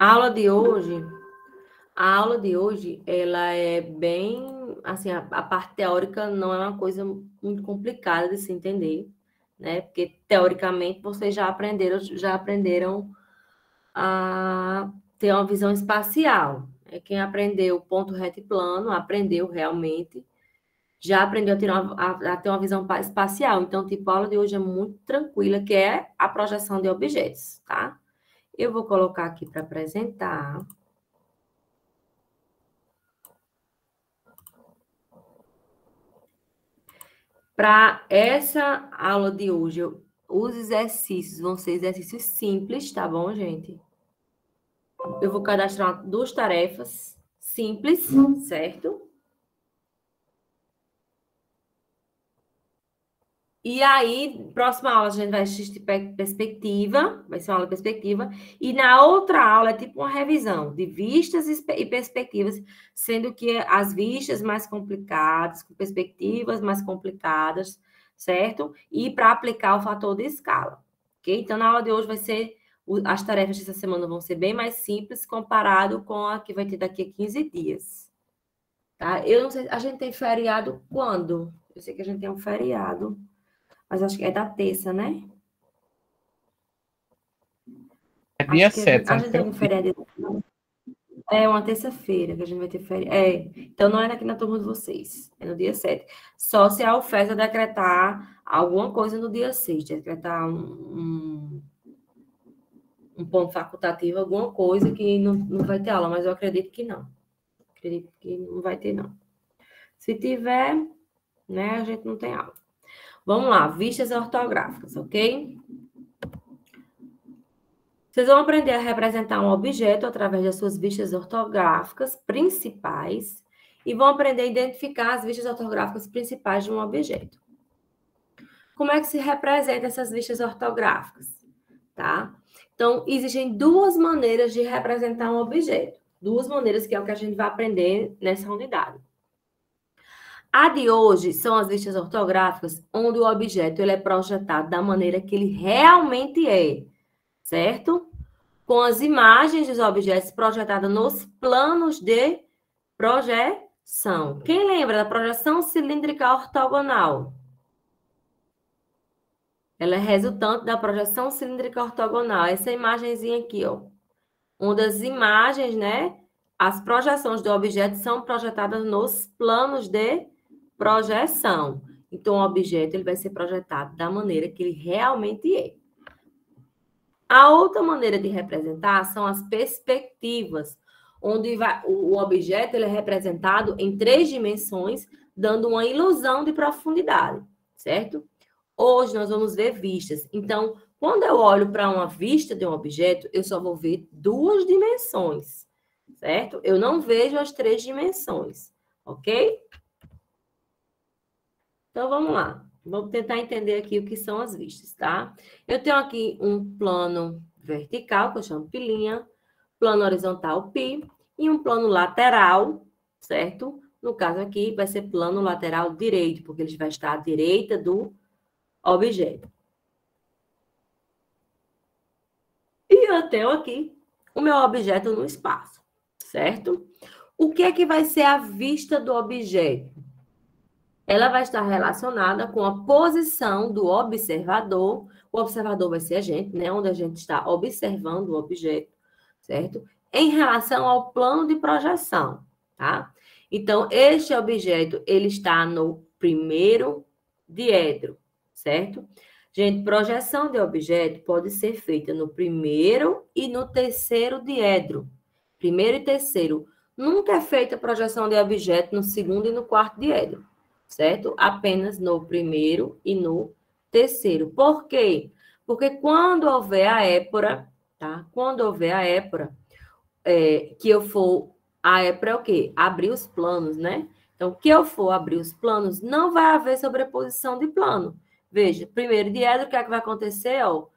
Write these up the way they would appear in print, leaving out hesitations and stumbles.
A aula de hoje, ela é bem, assim, a parte teórica não é uma coisa muito complicada de se entender, né? Porque teoricamente vocês já aprenderam a ter uma visão espacial. Quem aprendeu ponto reto e plano, aprendeu realmente, já aprendeu a ter uma visão espacial. Então, tipo, a aula de hoje é muito tranquila, que é a projeção de objetos, tá? Eu vou colocar aqui para apresentar. Para essa aula de hoje, os exercícios vão ser exercícios simples, tá bom, gente? Eu vou cadastrar 2 tarefas simples, certo? E aí, próxima aula, a gente vai assistir perspectiva, vai ser uma aula de perspectiva, e na outra aula é tipo uma revisão de vistas e perspectivas, sendo que as vistas mais complicadas, com perspectivas mais complicadas, certo? E para aplicar o fator de escala, ok? Então, na aula de hoje vai ser, as tarefas dessa semana vão ser bem mais simples comparado com a que vai ter daqui a 15 dias, tá? Eu não sei, a gente tem feriado quando? Eu sei que a gente tem um feriado. Mas acho que é da terça, né? É dia Acho que 7, a gente tem algum feriado. É uma terça-feira que a gente vai ter feriado. Então não é aqui na turma de vocês, é no dia 7. Só se a UFESA decretar alguma coisa no dia 6, decretar um ponto facultativo, alguma coisa que não vai ter aula, mas eu acredito que não. Acredito que não vai ter, não. Se tiver, né, a gente não tem aula. Vamos lá, vistas ortográficas, ok? Vocês vão aprender a representar um objeto através das suas vistas ortográficas principais e vão aprender a identificar as vistas ortográficas principais de um objeto. Como é que se representa essas vistas ortográficas? Tá? Então, existem 2 maneiras de representar um objeto. 2 maneiras que é o que a gente vai aprender nessa unidade. A de hoje são as vistas ortográficas, onde o objeto ele é projetado da maneira que ele realmente é, certo? Com as imagens dos objetos projetadas nos planos de projeção. Quem lembra da projeção cilíndrica ortogonal? Ela é resultante da projeção cilíndrica ortogonal. Essa imagenzinha aqui, ó. Uma das imagens, né? As projeções do objeto são projetadas nos planos de projeção. Então, o objeto ele vai ser projetado da maneira que ele realmente é. A outra maneira de representar são as perspectivas, onde o objeto ele é representado em 3 dimensões, dando uma ilusão de profundidade, certo? Hoje nós vamos ver vistas. Então, quando eu olho para uma vista de um objeto, eu só vou ver 2 dimensões, certo? Eu não vejo as 3 dimensões, ok? Então, vamos lá. Vamos tentar entender aqui o que são as vistas, tá? Eu tenho aqui um plano vertical, que eu chamo pilinha, plano horizontal, pi, e um plano lateral, certo? No caso aqui, vai ser plano lateral direito, porque ele vai estar à direita do objeto. E eu tenho aqui o meu objeto no espaço, certo? O que é que vai ser a vista do objeto? Ela vai estar relacionada com a posição do observador. O observador vai ser a gente, né? Onde a gente está observando o objeto, certo? Em relação ao plano de projeção, tá? Então, este objeto, ele está no primeiro diedro, certo? Gente, projeção de objeto pode ser feita no primeiro e no terceiro diedro. Primeiro e terceiro. Nunca é feita projeção de objeto no segundo e no quarto diedro, certo? Apenas no primeiro e no terceiro. Por quê? Porque quando houver a épora, tá? Quando houver a épora, que eu for... A épora é o quê? Abrir os planos, né? Então, que eu for abrir os planos, não vai haver sobreposição de plano. Veja, primeiro diedro, o que é que vai acontecer? Ó,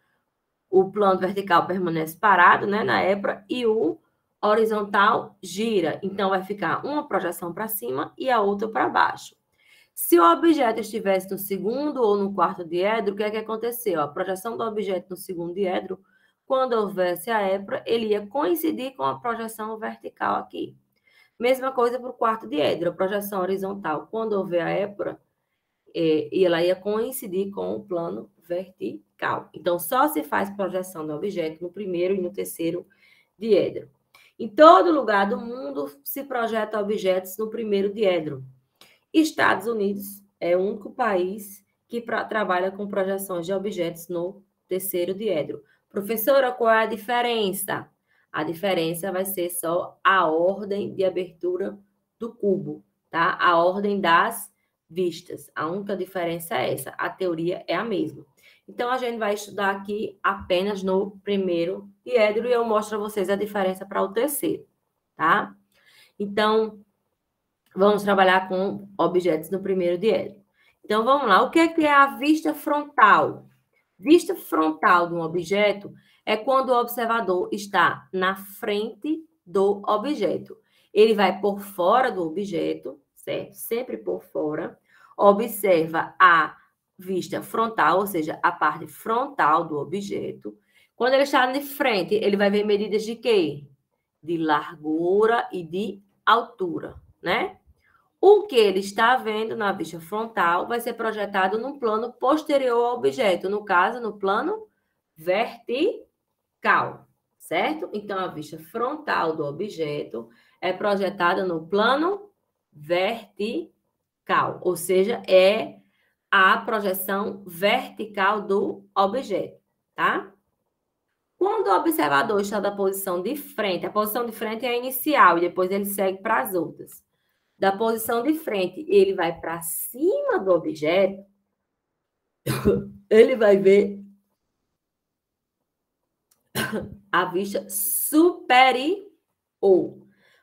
o plano vertical permanece parado, né, na épora, e o horizontal gira. Então, vai ficar uma projeção para cima e a outra para baixo. Se o objeto estivesse no segundo ou no quarto diedro, o que é que aconteceu? A projeção do objeto no segundo diedro Quando houvesse a épora, ele ia coincidir com a projeção vertical aqui. Mesma coisa para o quarto diedro, a projeção horizontal. Quando houver a épora, ela ia coincidir com o plano vertical. Então, só se faz projeção do objeto no primeiro e no terceiro diedro. Em todo lugar do mundo se projeta objetos no primeiro diedro. Estados Unidos é o único país que trabalha com projeções de objetos no terceiro diedro. Professora, qual é a diferença? A diferença vai ser só a ordem de abertura do cubo, tá? A ordem das vistas. A única diferença é essa. A teoria é a mesma. Então, a gente vai estudar aqui apenas no primeiro diedro e eu mostro a vocês a diferença para o terceiro, tá? Então, vamos trabalhar com objetos no primeiro diedro. Então, vamos lá. O que é a vista frontal? Vista frontal de um objeto é quando o observador está na frente do objeto. Ele vai por fora do objeto, certo? Sempre por fora. Observa a vista frontal, ou seja, a parte frontal do objeto. Quando ele está de frente, ele vai ver medidas de quê? De largura e de altura, né? O que ele está vendo na vista frontal vai ser projetado no plano posterior ao objeto, no caso, no plano vertical, certo? Então, a vista frontal do objeto é projetada no plano vertical, ou seja, é a projeção vertical do objeto, tá? Quando o observador está da posição de frente, a posição de frente é a inicial e depois ele segue para as outras. Da posição de frente, ele vai para cima do objeto, ele vai ver a vista superior.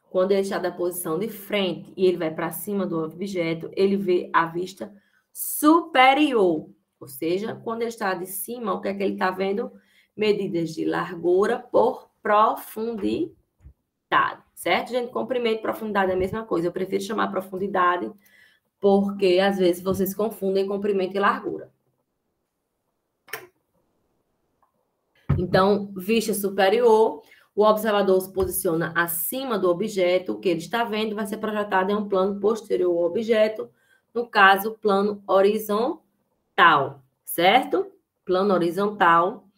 Quando ele está da posição de frente e ele vai para cima do objeto, ele vê a vista superior. Ou seja, quando ele está de cima, o que é que ele está vendo? Medidas de largura por profundidade. Certo, gente? Comprimento e profundidade é a mesma coisa. Eu prefiro chamar profundidade porque, às vezes, vocês confundem comprimento e largura. Então, vista superior, o observador se posiciona acima do objeto, o que ele está vendo vai ser projetado em um plano posterior ao objeto, no caso, plano horizontal, certo? Plano horizontal.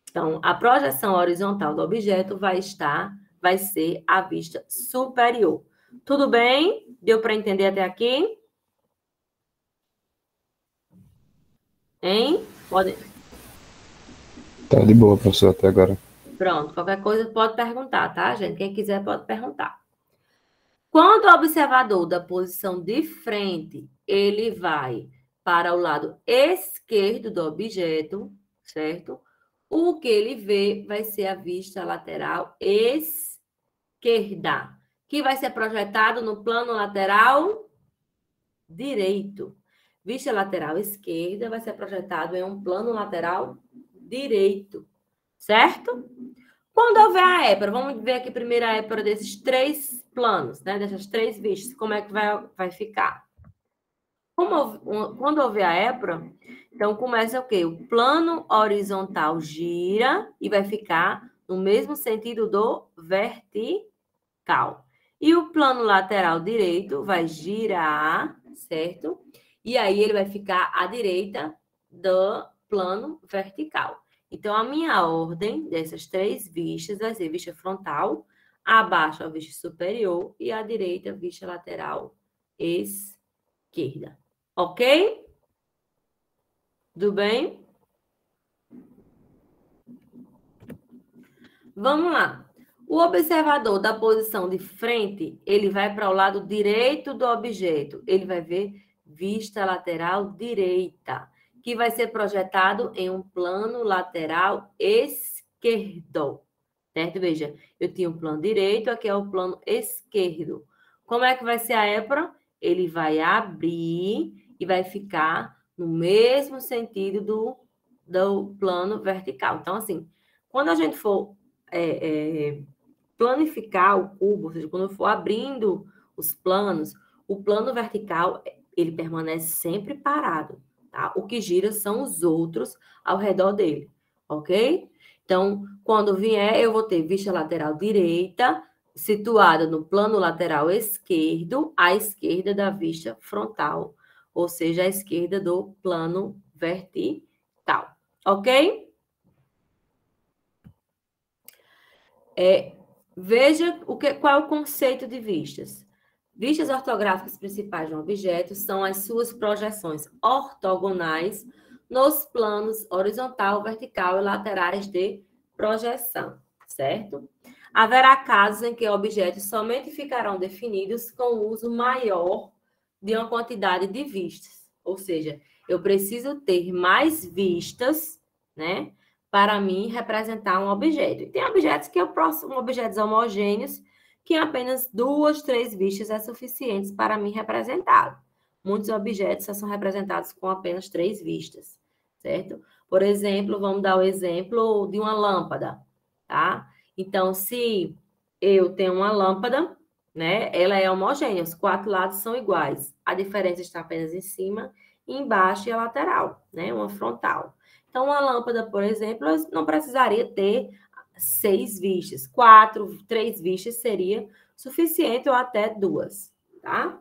Então, a projeção horizontal do objeto vai ser a vista superior. Tudo bem? Deu para entender até aqui? Hein? Pode. Tá de boa, professor, até agora. Pronto, qualquer coisa pode perguntar, tá, gente? Quem quiser pode perguntar. Quando o observador da posição de frente, ele vai para o lado esquerdo do objeto, certo? O que ele vê vai ser a vista lateral esquerda, que vai ser projetado no plano lateral direito. Vista lateral esquerda vai ser projetado em um plano lateral direito, certo? Quando houver a épora, vamos ver aqui primeiro a épora desses três planos, né? Dessas três vistas, como é que vai ficar? Quando houver a épora, então começa o quê? O plano horizontal gira e vai ficar no mesmo sentido do vertical. E o plano lateral direito vai girar, certo? E aí ele vai ficar à direita do plano vertical. Então, a minha ordem dessas três vistas vai ser vista frontal, abaixo a vista superior e à direita a vista lateral esquerda. Ok? Tudo bem? Vamos lá. O observador da posição de frente, ele vai para o lado direito do objeto. Ele vai ver vista lateral direita, que vai ser projetado em um plano lateral esquerdo. Certo? Veja, eu tinha um plano direito, aqui é o plano esquerdo. Como é que vai ser a épora? Ele vai abrir e vai ficar no mesmo sentido do plano vertical. Então, assim, quando a gente for planificar o cubo, ou seja, quando eu for abrindo os planos, o plano vertical, ele permanece sempre parado, tá? O que gira são os outros ao redor dele, ok? Então, quando vier, eu vou ter vista lateral direita, situada no plano lateral esquerdo, à esquerda da vista frontal, ou seja, à esquerda do plano vertical. Ok? Veja qual é o conceito de vistas. Vistas ortográficas principais de um objeto são as suas projeções ortogonais nos planos horizontal, vertical e laterais de projeção, certo? Haverá casos em que objetos somente ficarão definidos com o uso maior de uma quantidade de vistas. Ou seja, eu preciso ter mais vistas, né, para mim representar um objeto. E tem objetos que eu posso, objetos homogêneos, que apenas 2, 3 vistas é suficiente para mim representá-lo. Muitos objetos só são representados com apenas 3 vistas, certo? Por exemplo, vamos dar o exemplo de uma lâmpada, tá? Então, se eu tenho uma lâmpada, né, ela é homogênea, os 4 lados são iguais. A diferença está apenas em cima, embaixo e a lateral, né, uma frontal. Então, uma lâmpada, por exemplo, não precisaria ter 6 vistas. 4, 3 vistas seria suficiente ou até 2, tá?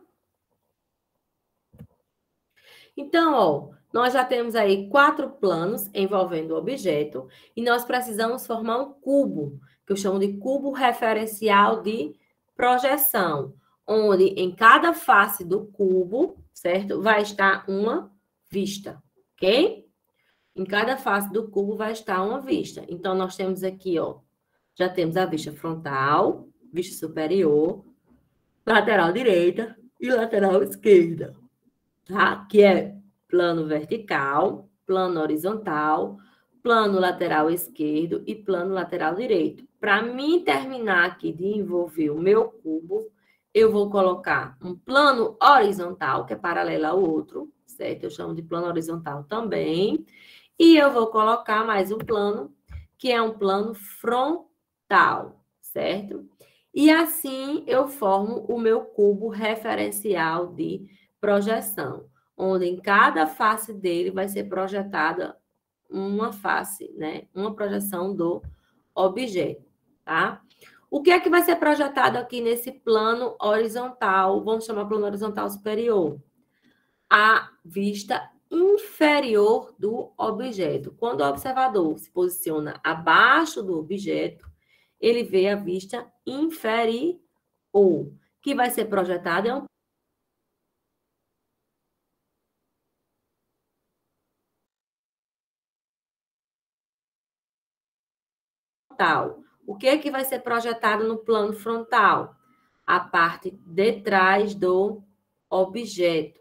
Então, ó, nós já temos aí 4 planos envolvendo o objeto e nós precisamos formar um cubo, que eu chamo de cubo referencial de projeção, onde em cada face do cubo, certo? Vai estar uma vista, ok? Em cada face do cubo vai estar uma vista. Então, nós temos aqui, ó, já temos a vista frontal, vista superior, lateral direita e lateral esquerda, tá? Que é plano vertical, plano horizontal, plano lateral esquerdo e plano lateral direito. Para mim terminar aqui de envolver o meu cubo, eu vou colocar um plano horizontal, que é paralelo ao outro, certo? Eu chamo de plano horizontal também. E eu vou colocar mais um plano, que é um plano frontal, certo? E assim eu formo o meu cubo referencial de projeção, onde em cada face dele vai ser projetada uma face, né? Uma projeção do objeto, tá? O que é que vai ser projetado aqui nesse plano horizontal? Vamos chamar plano horizontal superior. A vista inferior do objeto. Quando o observador se posiciona abaixo do objeto, ele vê a vista inferior, que vai ser projetada em um frontal. O que é que vai ser projetado no plano frontal? A parte de trás do objeto.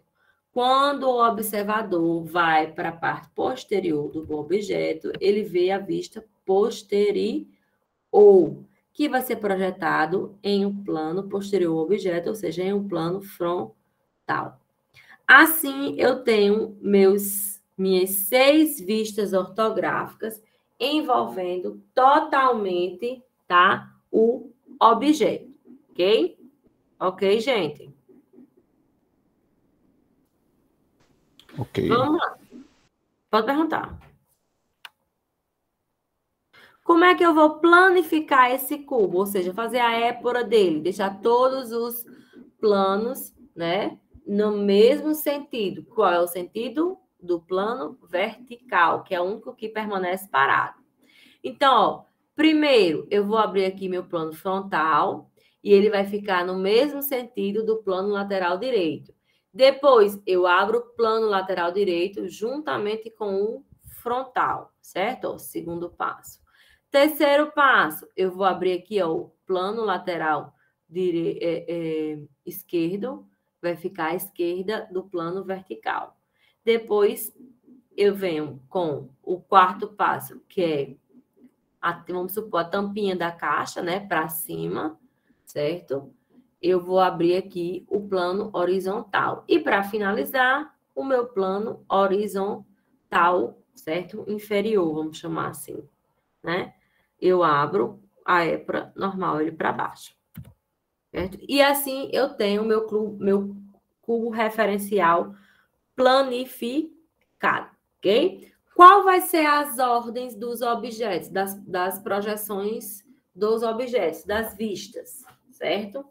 Quando o observador vai para a parte posterior do objeto, ele vê a vista posterior, que vai ser projetado em um plano posterior ao objeto, ou seja, em um plano frontal. Assim, eu tenho minhas 6 vistas ortográficas envolvendo totalmente, tá, o objeto, ok? Ok, gente? Ok. Vamos lá. Pode perguntar. Como é que eu vou planificar esse cubo? Ou seja, fazer a épora dele, deixar todos os planos, né, no mesmo sentido. Qual é o sentido? Do plano vertical, que é o único que permanece parado. Então, ó, primeiro, eu vou abrir aqui meu plano frontal e ele vai ficar no mesmo sentido do plano lateral direito. Depois, eu abro o plano lateral direito juntamente com o frontal, certo? Ó, segundo passo. Terceiro passo, eu vou abrir aqui ó, o plano lateral esquerdo, vai ficar à esquerda do plano vertical. Depois, eu venho com o quarto passo, que é, vamos supor, a tampinha da caixa, né, para cima, certo? Eu vou abrir aqui o plano horizontal. E para finalizar, o meu plano horizontal, certo? Inferior, vamos chamar assim, né? Eu abro a épora normal, ele para baixo. Certo? E assim eu tenho meu cubo referencial planificado, ok? Qual vai ser as ordens dos objetos, das projeções dos objetos, das vistas, certo?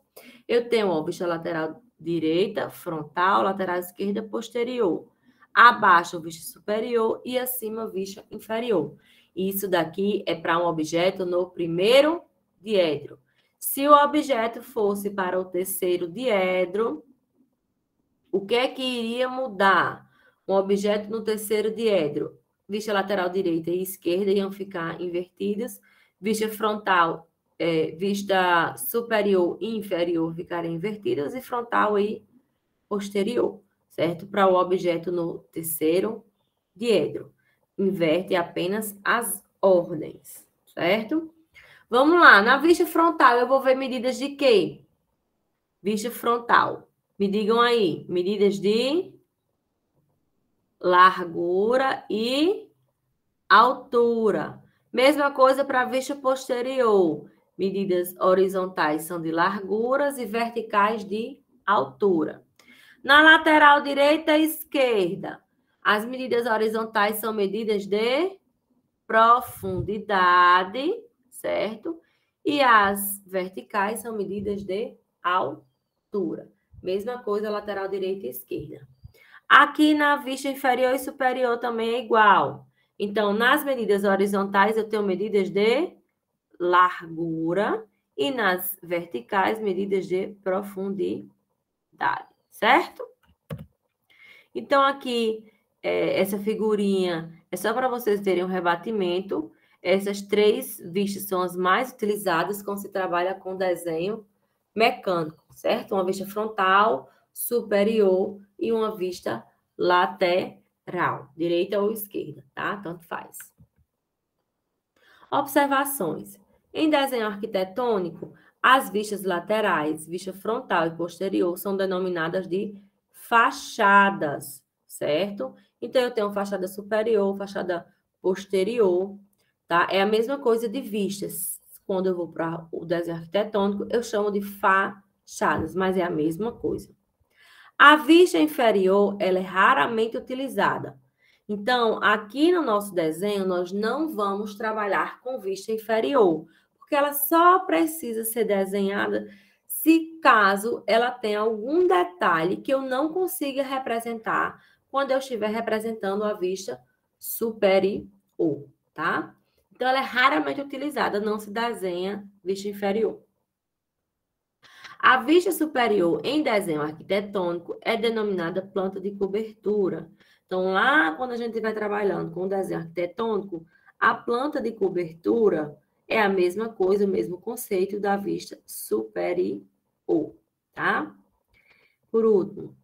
Eu tenho a vista lateral direita, frontal, lateral esquerda, posterior. Abaixo, vista superior e acima, vista inferior. Isso daqui é para um objeto no primeiro diedro. Se o objeto fosse para o terceiro diedro, o que é que iria mudar? Um objeto no terceiro diedro, vista lateral direita e esquerda iam ficar invertidas, vista frontal, vista superior e inferior ficarem invertidas e frontal e posterior, certo? Para o objeto no terceiro diedro. Inverte apenas as ordens, certo? Vamos lá, na vista frontal eu vou ver medidas de quê? Vista frontal. Me digam aí, medidas de largura e altura. Mesma coisa para a vista posterior. Medidas horizontais são de larguras e verticais de altura. Na lateral direita e esquerda, as medidas horizontais são medidas de profundidade, certo? E as verticais são medidas de altura. Mesma coisa, lateral direita e esquerda. Aqui na vista inferior e superior também é igual. Então, nas medidas horizontais, eu tenho medidas de largura e nas verticais, medidas de profundidade, certo? Então, aqui, essa figurinha é só para vocês terem um rebatimento. Essas três vistas são as mais utilizadas quando se trabalha com desenho mecânico, certo? Uma vista frontal, superior e uma vista lateral, direita ou esquerda, tá? Tanto faz. Observações. Em desenho arquitetônico, as vistas laterais, vista frontal e posterior, são denominadas de fachadas, certo? Então, eu tenho fachada superior, fachada posterior, tá? É a mesma coisa de vistas. Quando eu vou para o desenho arquitetônico, eu chamo de fachadas, mas é a mesma coisa. A vista inferior, ela é raramente utilizada. Então, aqui no nosso desenho, nós não vamos trabalhar com vista inferior, porque ela só precisa ser desenhada se caso ela tenha algum detalhe que eu não consiga representar quando eu estiver representando a vista superior, tá? Então, ela é raramente utilizada, não se desenha vista inferior. A vista superior em desenho arquitetônico é denominada planta de cobertura. Então, lá quando a gente vai trabalhando com o desenho arquitetônico, a planta de cobertura é a mesma coisa, o mesmo conceito da vista superior, tá? Por último,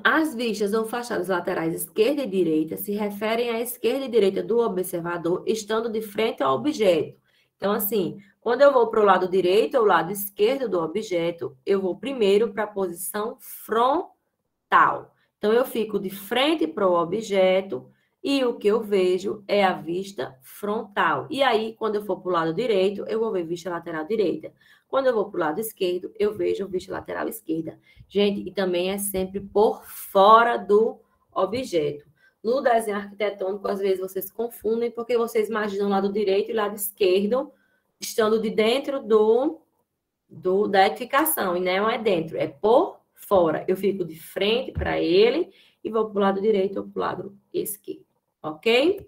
as vistas ou fachadas laterais esquerda e direita se referem à esquerda e direita do observador, estando de frente ao objeto. Então, assim, quando eu vou para o lado direito ou lado esquerdo do objeto, eu vou primeiro para a posição frontal. Então, eu fico de frente para o objeto e o que eu vejo é a vista frontal. E aí, quando eu for para o lado direito, eu vou ver vista lateral direita. Quando eu vou para o lado esquerdo, eu vejo vista lateral esquerda. Gente, e também é sempre por fora do objeto. No desenho arquitetônico, às vezes vocês confundem, porque vocês imaginam o lado direito e o lado esquerdo estando de dentro da edificação. E não é dentro, é por fora. Eu fico de frente para ele e vou para o lado direito ou para o lado esquerdo. Ok?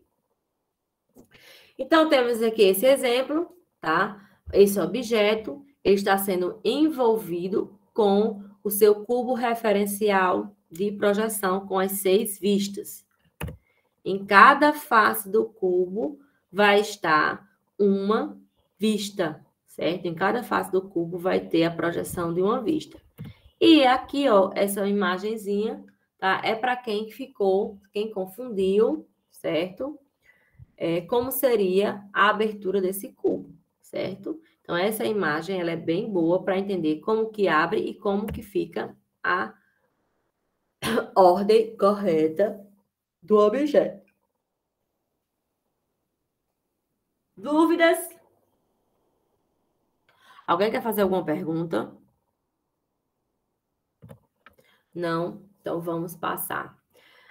Então, temos aqui esse exemplo, tá? Esse objeto, ele está sendo envolvido com o seu cubo referencial de projeção com as 6 vistas. Em cada face do cubo vai estar uma vista, certo? Em cada face do cubo vai ter a projeção de uma vista. E aqui, ó, essa imagenzinha, tá? É para quem ficou, quem confundiu, certo? Como seria a abertura desse cubo, certo? Então, essa imagem, ela é bem boa para entender como que abre e como que fica a ordem correta do objeto. Dúvidas? Alguém quer fazer alguma pergunta? Não? Então, vamos passar.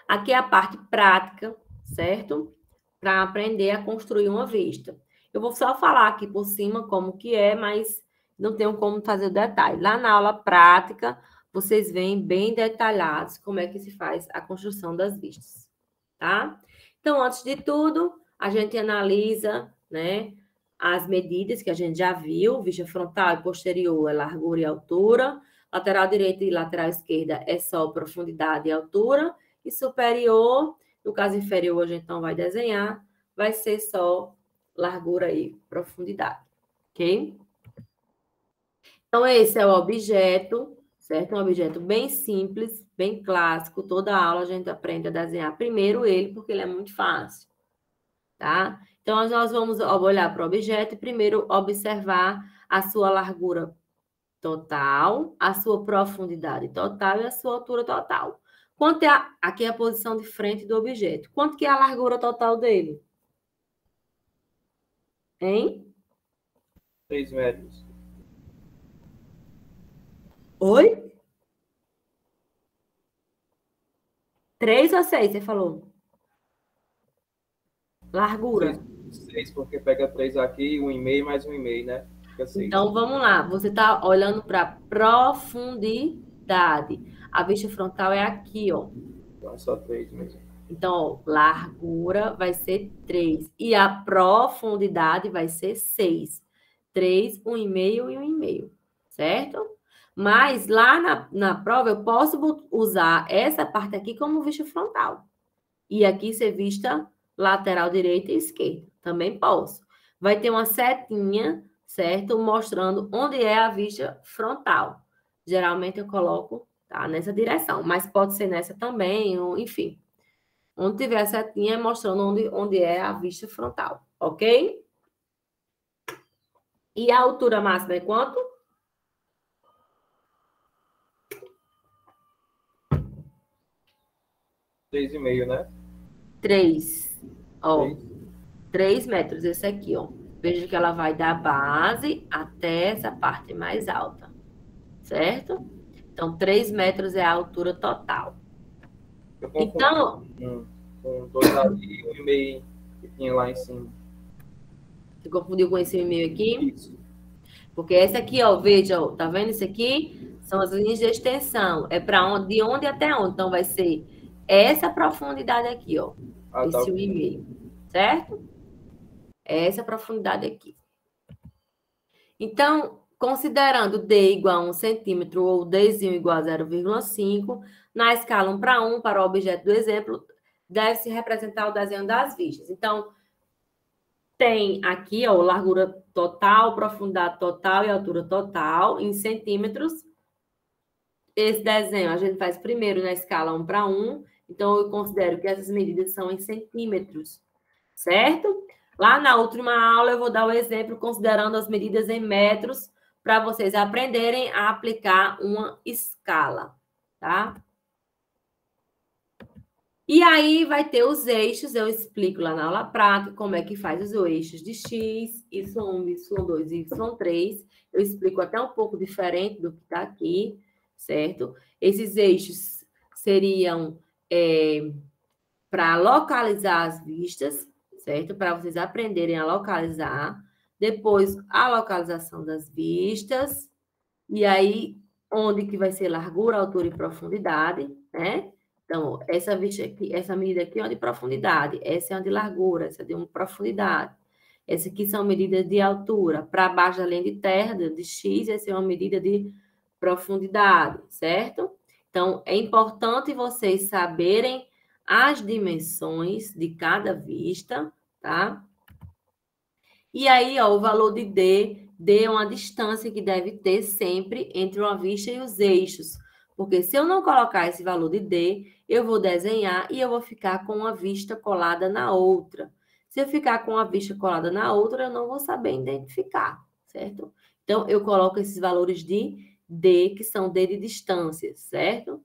Aqui é a parte prática, certo? Para aprender a construir uma vista. Eu vou só falar aqui por cima como que é, mas não tenho como fazer o detalhe. Lá na aula prática, vocês veem bem detalhados como é que se faz a construção das vistas, tá? Então, antes de tudo, a gente analisa, né, as medidas que a gente já viu, vista frontal e posterior é largura e altura, lateral direita e lateral esquerda é só profundidade e altura, e superior, no caso inferior a gente não vai desenhar, vai ser só largura e profundidade, ok? Então, esse é o objeto, certo? Um objeto bem simples, bem clássico. Toda aula a gente aprende a desenhar primeiro ele, porque ele é muito fácil, tá? Então, nós vamos olhar para o objeto e primeiro observar a sua largura total, a sua profundidade total e a sua altura total. Quanto é aqui é a posição de frente do objeto. Quanto que é a largura total dele? Hein? 3 metros. Oi? 3 ou 6, você falou? Largura. 6, porque pega 3 aqui, 1,5 mais 1,5, né? Fica 6. Então, vamos lá. Você está olhando para profundidade. A vista frontal é aqui, ó. Então é só 3 mesmo. Então, ó, largura vai ser 3. E a profundidade vai ser 6. 3, 1,5 e 1,5. Certo? Mas lá na prova eu posso usar essa parte aqui como vista frontal. E aqui ser vista lateral direita e esquerda. Também posso. Vai ter uma setinha, certo? Mostrando onde é a vista frontal. Geralmente eu coloco, tá, nessa direção. Mas pode ser nessa também, ou, enfim. Onde tiver a setinha mostrando onde é a vista frontal. Ok? E a altura máxima é quanto? 3,5, né? 3. Ó, 3. 3 metros, esse aqui, ó. Veja que ela vai da base até essa parte mais alta, certo? Então, 3 metros é a altura total. Então, com 2 ali e 1,5 que tinha lá em cima. você confundiu com esse e-mail aqui? Isso. Porque esse aqui, ó, veja, ó, tá vendo isso aqui? São as linhas de extensão. É para onde, de onde até onde. Então, vai ser essa profundidade aqui, ó. Ah, Esse tá. 1,5, certo? Essa profundidade aqui. Então, considerando D igual a 1 centímetro ou Dzinho igual a 0,5, na escala 1 para 1, para o objeto do exemplo, deve-se representar o desenho das vistas. Então, tem aqui, ó, largura total, profundidade total e altura total em centímetros. Esse desenho a gente faz primeiro na escala 1 para 1, então eu considero que essas medidas são em centímetros, certo? Lá na última aula eu vou dar o exemplo considerando as medidas em metros para vocês aprenderem a aplicar uma escala, tá? E aí vai ter os eixos, eu explico lá na aula prática como é que faz os eixos de X, Y1, Y2 e Y3. Eu explico até um pouco diferente do que está aqui, certo? Esses eixos seriam para localizar as vistas, certo? Para vocês aprenderem a localizar. Depois, a localização das vistas. E aí, onde que vai ser largura, altura e profundidade, né? Então, essa vista aqui, essa medida aqui é de profundidade, essa é de largura, essa é de profundidade. Essa aqui são medidas de altura. Para baixo da linha de terra, de X, essa é uma medida de profundidade, certo? Então, é importante vocês saberem as dimensões de cada vista, tá? E aí, ó, o valor de D é uma distância que deve ter sempre entre uma vista e os eixos. Porque se eu não colocar esse valor de D, eu vou desenhar e eu vou ficar com uma vista colada na outra. Se eu ficar com a vista colada na outra, eu não vou saber identificar, certo? Então, eu coloco esses valores de D, que são D de distância, certo?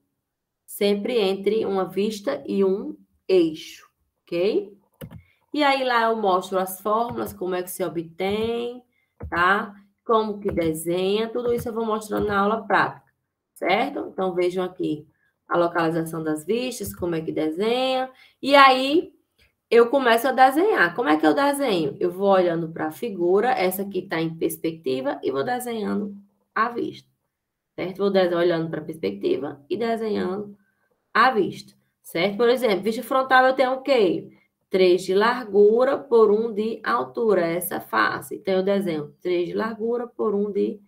Sempre entre uma vista e um eixo, ok? E aí lá eu mostro as fórmulas, como é que se obtém, tá? Como que desenha, tudo isso eu vou mostrando na aula prática, certo? Então vejam aqui a localização das vistas, como é que desenha. E aí, eu começo a desenhar. Como é que eu desenho? Eu vou olhando para a figura, essa aqui está em perspectiva, e vou desenhando à vista, certo? Olhando para a perspectiva e desenhando à vista, certo? Por exemplo, vista frontal eu tenho o quê? 3 de largura por 1 de altura, essa face. Então, eu desenho 3 de largura por 1 de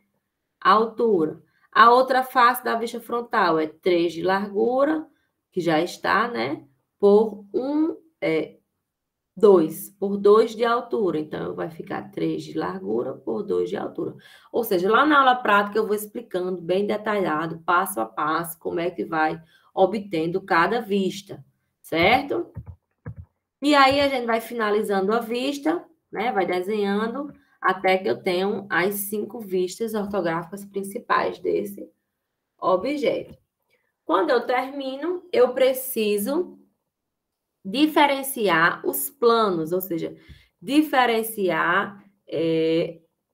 altura. A outra face da vista frontal é 3 de largura, que já está, né? Por 2, por 2 de altura. Então, vai ficar 3 de largura por 2 de altura. Ou seja, lá na aula prática eu vou explicando bem detalhado, passo a passo, como é que vai obtendo cada vista, certo? E aí a gente vai finalizando a vista, né? Vai desenhando até que eu tenha as 5 vistas ortográficas principais desse objeto. Quando eu termino, eu preciso diferenciar os planos, ou seja, diferenciar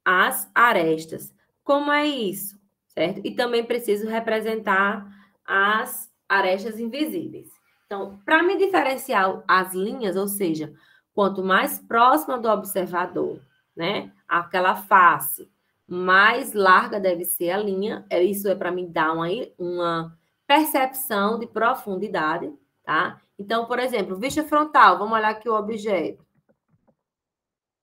as arestas. Como é isso? Certo? E também preciso representar as arestas invisíveis. Então, para me diferenciar as linhas, ou seja, quanto mais próxima do observador, né, aquela face, mais larga deve ser a linha. Isso é para me dar uma percepção de profundidade, tá? Então, por exemplo, vista frontal, vamos olhar aqui o objeto.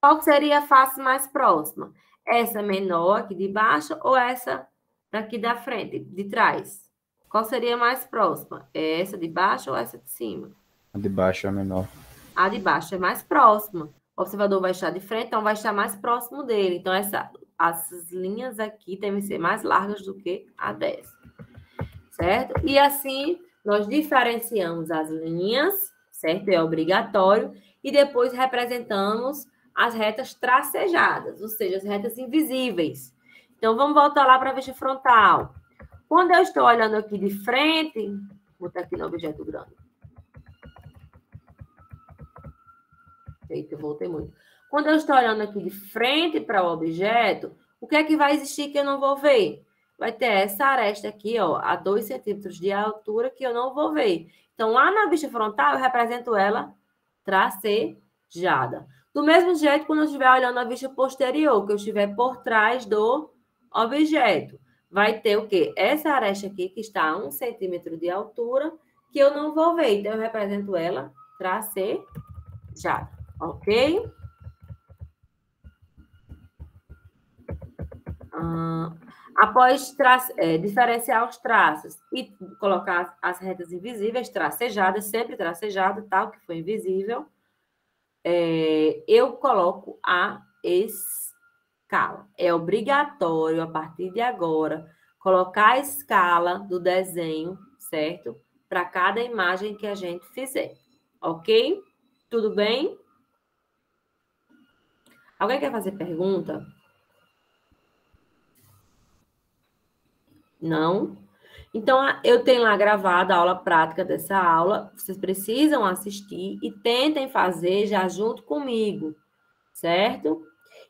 Qual seria a face mais próxima? Essa menor aqui de baixo ou essa daqui da frente, de trás? Qual seria mais próxima? Essa de baixo ou essa de cima? A de baixo é a menor. A de baixo é mais próxima. O observador vai estar de frente, então vai estar mais próximo dele. Então, essas linhas aqui devem ser mais largas do que a dessa. Certo? E assim, nós diferenciamos as linhas, certo? É obrigatório. E depois representamos as retas tracejadas, ou seja, as retas invisíveis. Então, vamos voltar lá para a vista frontal. Quando eu estou olhando aqui de frente, vou botar aqui no objeto grande. Eita, eu voltei muito. Quando eu estou olhando aqui de frente para o objeto, o que é que vai existir que eu não vou ver? Vai ter essa aresta aqui, ó, a 2 centímetros de altura, que eu não vou ver. Então, lá na vista frontal, eu represento ela tracejada. Do mesmo jeito, quando eu estiver olhando a vista posterior, que eu estiver por trás do objeto, vai ter o quê? Essa aresta aqui, que está a 1 centímetro de altura, que eu não vou ver. Então, eu represento ela tracejada, ok? Após diferenciar os traços e colocar as retas invisíveis, tracejadas, sempre tracejada, tal, que foi invisível, eu coloco a escala. É obrigatório, a partir de agora, colocar a escala do desenho, certo? Para cada imagem que a gente fizer, ok? Tudo bem? Alguém quer fazer pergunta? Não? Então, eu tenho lá gravada a aula prática dessa aula. Vocês precisam assistir e tentem fazer já junto comigo, certo?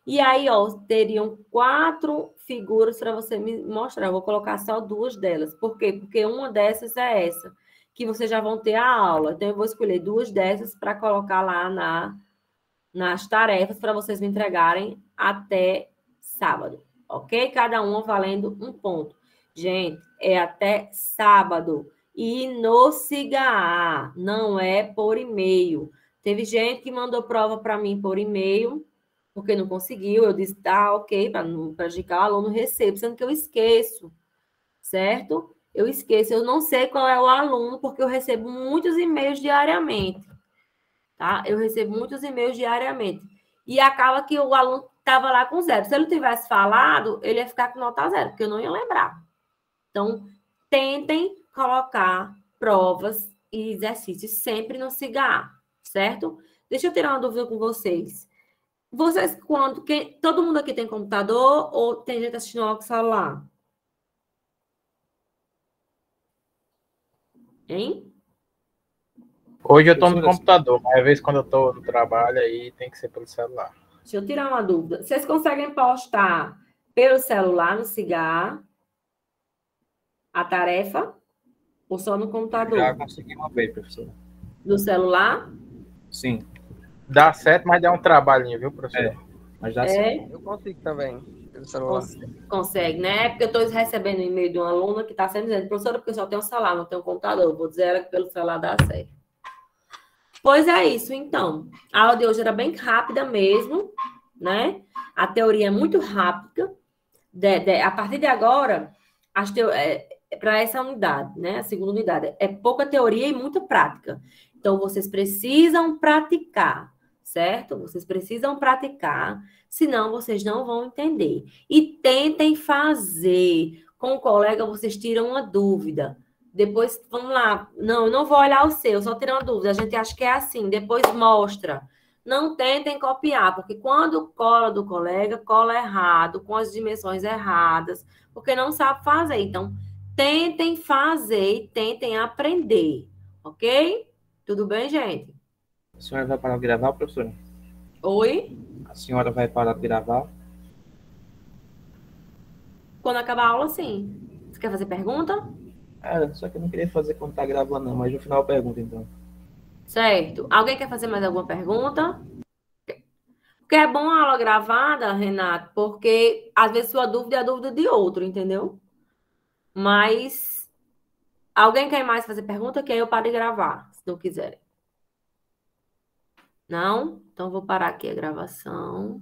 E aí, ó, teriam 4 figuras para você me mostrar. Eu vou colocar só 2 delas. Por quê? Porque uma dessas é essa, que vocês já vão ter a aula. Então, eu vou escolher 2 dessas para colocar lá nas tarefas para vocês me entregarem até sábado, ok? Cada uma valendo 1 ponto. Gente, é até sábado. E no SIGA, não é por e-mail. Teve gente que mandou prova para mim por e-mail, porque não conseguiu. Eu disse, tá, ok, para não prejudicar o aluno, recebo, sendo que eu esqueço, certo? Eu esqueço, eu não sei qual é o aluno, porque eu recebo muitos e-mails diariamente, tá? Eu recebo muitos e-mails diariamente. E acaba que o aluno estava lá com 0. Se ele tivesse falado, ele ia ficar com nota 0, porque eu não ia lembrar. Então, tentem colocar provas e exercícios sempre no SIGA, certo? Deixa eu tirar uma dúvida com vocês. Todo mundo aqui tem computador ou tem gente assistindo ao celular? Hein? Hoje eu estou no computador, mas às vezes quando eu estou no trabalho aí tem que ser pelo celular. Deixa eu tirar uma dúvida. Vocês conseguem postar pelo celular no SIGA a tarefa ou só no computador? Já consegui uma vez, professor. Do celular? Sim. Dá certo, mas dá um trabalhinho, viu, professor? É. Mas dá certo. Eu consigo também, pelo celular. Consegue, né? É porque eu estou recebendo um e-mail de uma aluna que está sempre dizendo, professora, porque eu só tenho um celular, não tenho um computador. Eu vou dizer a ela que pelo celular dá certo. Pois é isso, então. A aula de hoje era bem rápida mesmo, né? A teoria é muito rápida. A partir de agora, para essa unidade, né? A segunda unidade, é pouca teoria e muita prática. Então, vocês precisam praticar, certo? Vocês precisam praticar, senão vocês não vão entender. E tentem fazer. Com o colega, vocês tiram uma dúvida. Depois, vamos lá. Não, eu não vou olhar o seu, só tirar uma dúvida. A gente acha que é assim. Depois mostra. Não tentem copiar, porque quando cola do colega, cola errado, com as dimensões erradas, porque não sabe fazer. Então, tentem fazer e tentem aprender, ok? Tudo bem, gente? A senhora vai parar de gravar, professora? Oi? A senhora vai parar de gravar? Quando acabar a aula, sim. Você quer fazer pergunta? Só que eu não queria fazer quando tá gravando, não, mas no final eu pergunto, então. Certo. Alguém quer fazer mais alguma pergunta? Porque é bom a aula gravada, Renato, porque às vezes sua dúvida é a dúvida de outro, entendeu? Mas alguém quer mais fazer pergunta? Que aí eu paro de gravar, se não quiserem. Não? Então vou parar aqui a gravação.